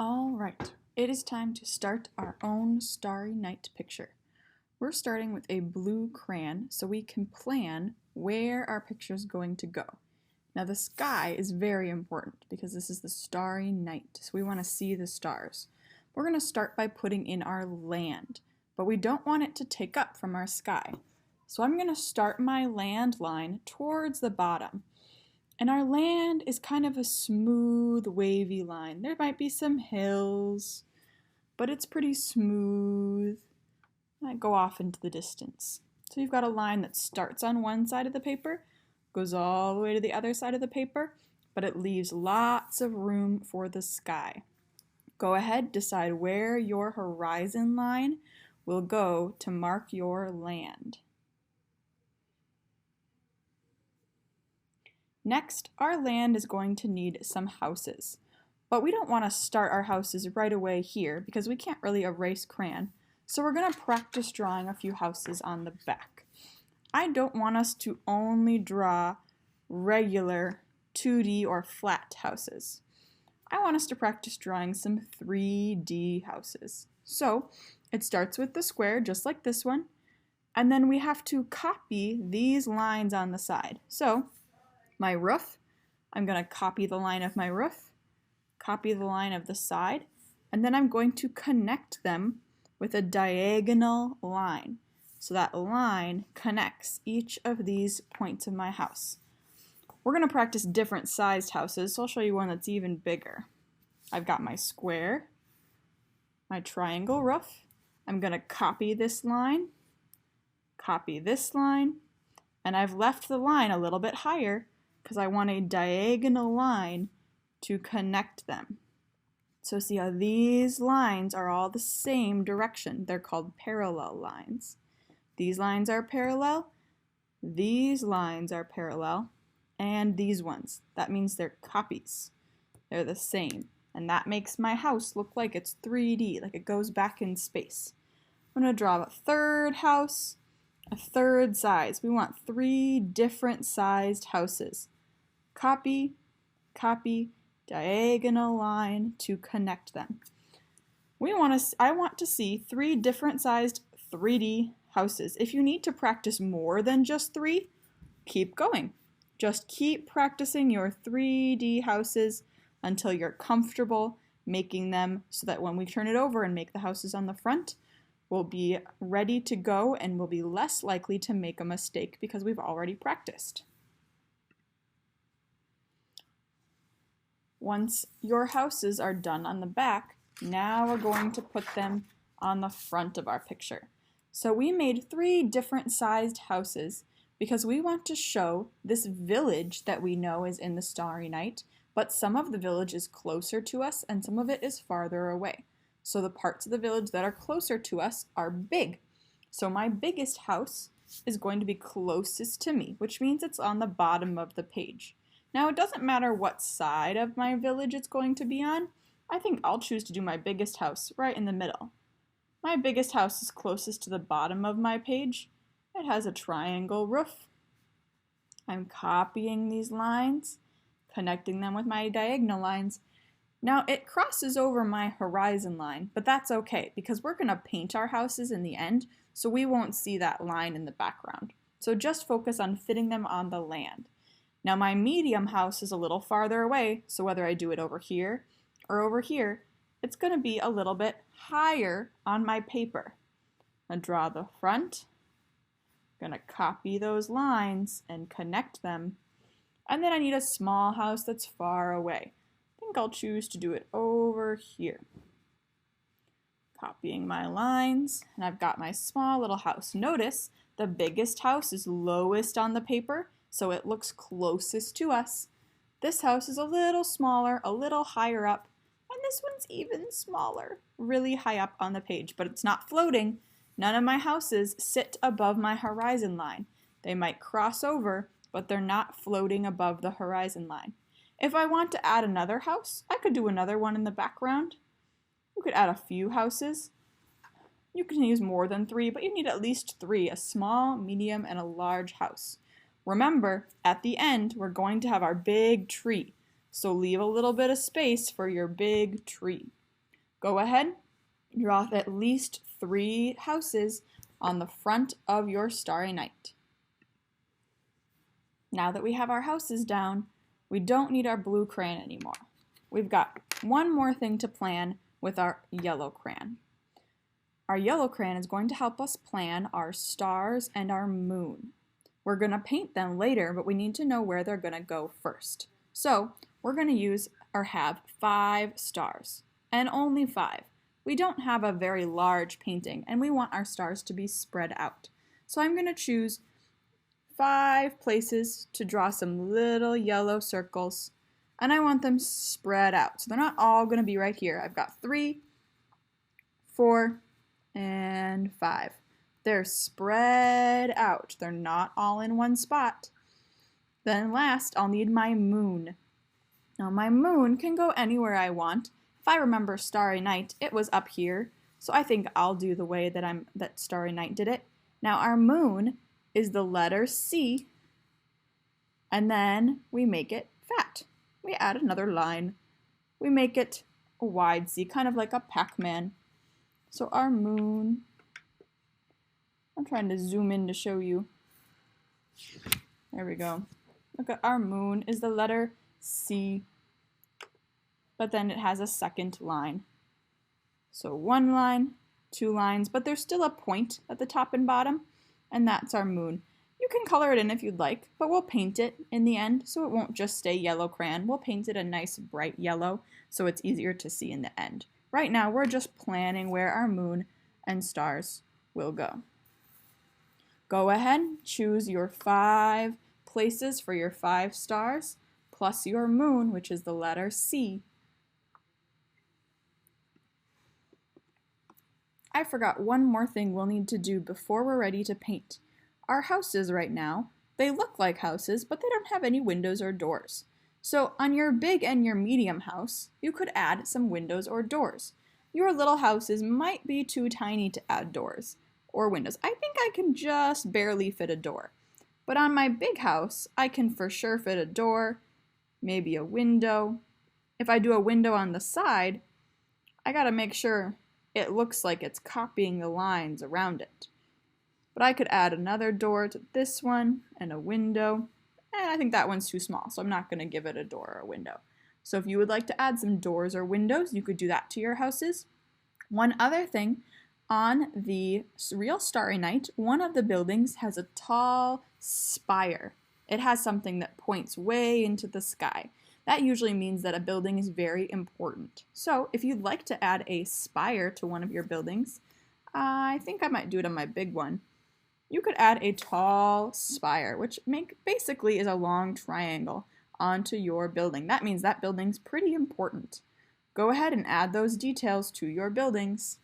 All right, it is time to start our own starry night picture. We're starting with a blue crayon so we can plan where our picture is going to go. Now the sky is very important because this is the starry night, so we want to see the stars. We're going to start by putting in our land, but we don't want it to take up from our sky. So I'm going to start my land line towards the bottom. And our land is kind of a smooth, wavy line. There might be some hills, but it's pretty smooth. Might go off into the distance. So you've got a line that starts on one side of the paper, goes all the way to the other side of the paper, but it leaves lots of room for the sky. Go ahead, decide where your horizon line will go to mark your land. Next, our land is going to need some houses, but we don't want to start our houses right away here because we can't really erase crayon, so we're going to practice drawing a few houses on the back. I don't want us to only draw regular 2D or flat houses. I want us to practice drawing some 3D houses. So it starts with the square, just like this one, and then we have to copy these lines on the side. So my roof, I'm going to copy the line of my roof, copy the line of the side, and then I'm going to connect them with a diagonal line. So that line connects each of these points of my house. We're going to practice different sized houses, so I'll show you one that's even bigger. I've got my square, my triangle roof. I'm going to copy this line, copy this line, and I've left the line a little bit higher because I want a diagonal line to connect them. So see how these lines are all the same direction. They're called parallel lines. These lines are parallel, these lines are parallel, and these ones. That means they're copies. They're the same. And that makes my house look like it's 3D, like it goes back in space. I'm going to draw a third house, a third size. We want 3 different sized houses. Copy, copy, diagonal line to connect them. I want to see 3 different sized 3D houses. If you need to practice more than just 3, keep going. Just keep practicing your 3D houses until you're comfortable making them so that when we turn it over and make the houses on the front, we'll be ready to go and we'll be less likely to make a mistake because we've already practiced. Once your houses are done on the back, now we're going to put them on the front of our picture. So we made 3 different sized houses because we want to show this village that we know is in the starry night, but some of the village is closer to us and some of it is farther away. So the parts of the village that are closer to us are big. So my biggest house is going to be closest to me, which means it's on the bottom of the page. Now it doesn't matter what side of my village it's going to be on. I think I'll choose to do my biggest house right in the middle. My biggest house is closest to the bottom of my page. It has a triangle roof. I'm copying these lines, connecting them with my diagonal lines. Now it crosses over my horizon line, but that's okay because we're going to paint our houses in the end, so we won't see that line in the background. So just focus on fitting them on the land. Now my medium house is a little farther away, so whether I do it over here or over here, it's going to be a little bit higher on my paper. I'm going to draw the front, I'm going to copy those lines and connect them, and then I need a small house that's far away. I think I'll choose to do it over here. Copying my lines, and I've got my small little house. Notice the biggest house is lowest on the paper, so it looks closest to us. This house is a little smaller, a little higher up, and this one's even smaller, really high up on the page, but it's not floating. None of my houses sit above my horizon line. They might cross over, but they're not floating above the horizon line. If I want to add another house, I could do another one in the background. You could add a few houses. You can use more than 3, but you need at least 3, a small, medium, and a large house. Remember, at the end, we're going to have our big tree, so leave a little bit of space for your big tree. Go ahead, draw at least 3 houses on the front of your Starry Night. Now that we have our houses down, we don't need our blue crayon anymore. We've got one more thing to plan with our yellow crayon. Our yellow crayon is going to help us plan our stars and our moon. We're going to paint them later, but we need to know where they're going to go first. So we're going to use or have 5 stars, and only 5. We don't have a very large painting, and we want our stars to be spread out. So I'm going to choose 5 places to draw some little yellow circles, and I want them spread out. So they're not all going to be right here. I've got 3, 4, and 5. They're spread out. They're not all in one spot. Then last, I'll need my moon. Now my moon can go anywhere I want. If I remember Starry Night, it was up here. So I think I'll do the way that Starry Night did it. Now our moon is the letter C, and then we make it fat. We add another line. We make it a wide C, kind of like a Pac-Man. So our moon, I'm trying to zoom in to show you. There we go. Look at our moon is the letter C, but then it has a second line. So 1 line, 2 lines, but there's still a point at the top and bottom, and that's our moon. You can color it in if you'd like, but we'll paint it in the end, so it won't just stay yellow crayon. We'll paint it a nice bright yellow, so it's easier to see in the end. Right now, we're just planning where our moon and stars will go. Go ahead, choose your 5 places for your 5 stars, plus your moon, which is the letter C. I forgot one more thing we'll need to do before we're ready to paint. Our houses right now, they look like houses, but they don't have any windows or doors. So on your big and your medium house, you could add some windows or doors. Your little houses might be too tiny to add doors or windows. I think I can just barely fit a door. But on my big house, I can for sure fit a door, maybe a window. If I do a window on the side, I gotta make sure it looks like it's copying the lines around it. But I could add another door to this one and a window. And I think that one's too small, so I'm not going to give it a door or a window. So if you would like to add some doors or windows, you could do that to your houses. One other thing, on the real Starry Night, one of the buildings has a tall spire. It has something that points way into the sky. That usually means that a building is very important. So if you'd like to add a spire to one of your buildings, I think I might do it on my big one. You could add a tall spire, which basically is a long triangle, onto your building. That means that building's pretty important. Go ahead and add those details to your buildings.